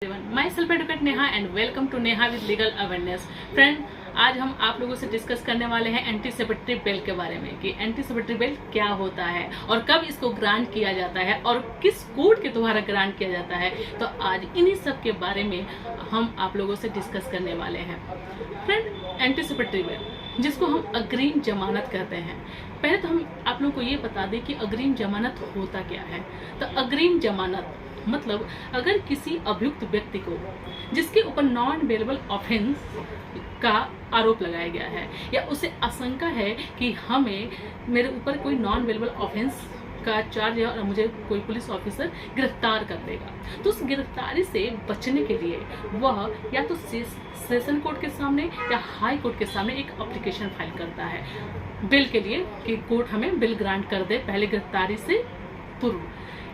My self advocate Neha and welcome to Neha with legal awareness. Friend, आज हम आप लोगों से डिस्कस करने वाले हैं एंटीसिपेटरी बेल के बारे में कि एंटीसिपेटरी बेल क्या होता है और कब इसको ग्रांट किया जाता है और किस कोर्ट के द्वारा ग्रांट किया जाता है। तो आज इन्हीं सब के बारे में हम आप लोगों से डिस्कस करने वाले हैं। फ्रेंड, एंटीसिपेटरी बेल जिसको हम अग्रिम जमानत कहते हैं, पहले तो हम आप लोगों को ये बता दें कि अग्रिम जमानत होता क्या है। तो अग्रिम जमानत मतलब अगर किसी अभियुक्त व्यक्ति को जिसके ऊपर नॉन बेलेबल ऑफेंस का आरोप लगाया गया है या उसे आशंका है कि मेरे ऊपर कोई नॉन बेलेबल ऑफेंस का चार्ज है और मुझे कोई पुलिस ऑफिसर गिरफ्तार कर देगा, तो उस गिरफ्तारी से बचने के लिए वह या तो सेशन कोर्ट के सामने या हाई कोर्ट के सामने एक एप्लीकेशन फाइल करता है बेल के लिए कि कोर्ट हमें बेल ग्रांट कर दे पहले गिरफ्तारी से पूर्व।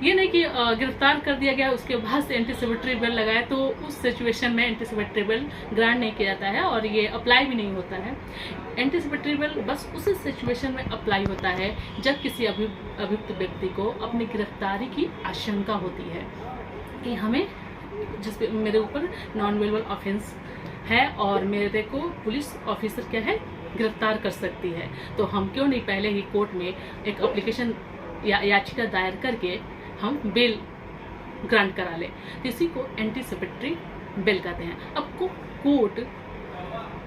ये नहीं कि गिरफ्तार कर दिया गया उसके बाद से एंटीसिपेटरी बेल लगाए, तो उस सिचुएशन में एंटीसिपेटरी बेल ग्रांट नहीं किया जाता है और ये अप्लाई भी नहीं होता है। एंटीसिपेटरी बेल बस उस सिचुएशन में अप्लाई होता है जब किसी अभियुक्त व्यक्ति को अपनी गिरफ्तारी की आशंका होती है कि हमें मेरे ऊपर नॉन बेलेबल ऑफेंस है और मेरे को पुलिस ऑफिसर क्या है गिरफ्तार कर सकती है, तो हम क्यों नहीं पहले ही कोर्ट में एक एप्लीकेशन या याचिका दायर करके हम बेल ग्रांट करा ले। तो इसी को एंटीसिपेटरी बेल कहते हैं। अब कोर्ट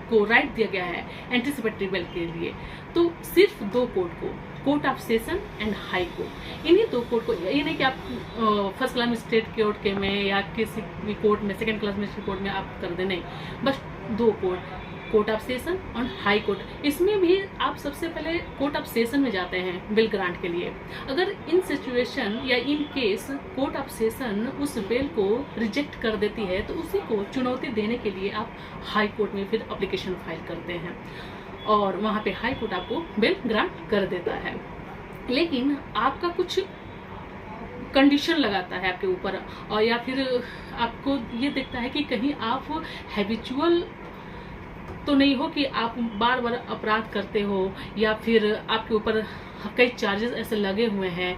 को राइट दिया गया है एंटीसिपेटरी बेल के लिए, तो सिर्फ दो court of session and high court, इन्हीं दो कोर्ट को, ये नहीं कि आप फर्स्ट क्लास मजिस्ट्रेट कोर्ट के में या किसी भी कोर्ट में सेकंड क्लास मजिस्ट्रेट कोर्ट में आप कर दे, नहीं, बस दो कोर्ट ऑफ सेशन और हाई कोर्ट। इसमें भी आप सबसे पहले कोर्ट ऑफ सेशन में जाते हैं बेल ग्रांट के लिए। अगर इन सिचुएशन या in case court of session उस बेल को रिजेक्ट कर देती है तो उसी को चुनौती देने के लिए आप हाई कोर्ट में फिर एप्लीकेशन फाइल करते हैं और वहाँ पे हाई कोर्ट आपको बेल ग्रांट कर देता है। लेकिन आपका कुछ कंडीशन लगाता है आपके ऊपर, और या फिर आपको ये देखता है कि कहीं आप हैबिचुअल तो नहीं हो कि आप बार बार अपराध करते हो या फिर आपके ऊपर कई चार्जेस ऐसे लगे हुए हैं।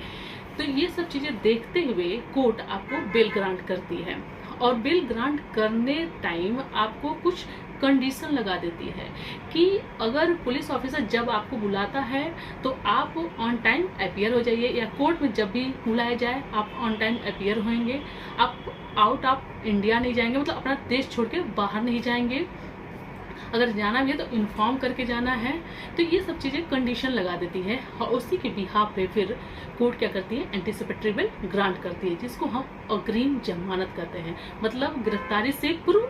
तो ये सब चीज़ें देखते हुए कोर्ट आपको बेल ग्रांट करती है और बेल ग्रांट करने टाइम आपको कुछ कंडीशन लगा देती है कि अगर पुलिस ऑफिसर जब आपको बुलाता है तो आप ऑन टाइम अपीयर हो जाइए, या कोर्ट में जब भी बुलाया जाए आप ऑन टाइम अपीयर होंगे, आप आउट ऑफ इंडिया नहीं जाएंगे, मतलब अपना देश छोड़ के बाहर नहीं जाएंगे, अगर जाना भी है तो इन्फॉर्म करके जाना है। तो ये सब चीज़ें कंडीशन लगा देती है और उसी के बिहाफ पे फिर कोर्ट क्या करती है, एंटीसिपेटरी बेल ग्रांट करती है, जिसको हम अग्रिम जमानत कहते हैं, मतलब गिरफ्तारी से पूर्व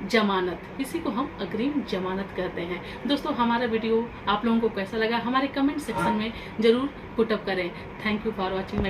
जमानत, इसी को हम अग्रिम जमानत कहते हैं। दोस्तों, हमारा वीडियो आप लोगों को कैसा लगा हमारे कमेंट सेक्शन में जरूर पुट अप करें। Thank you for watching.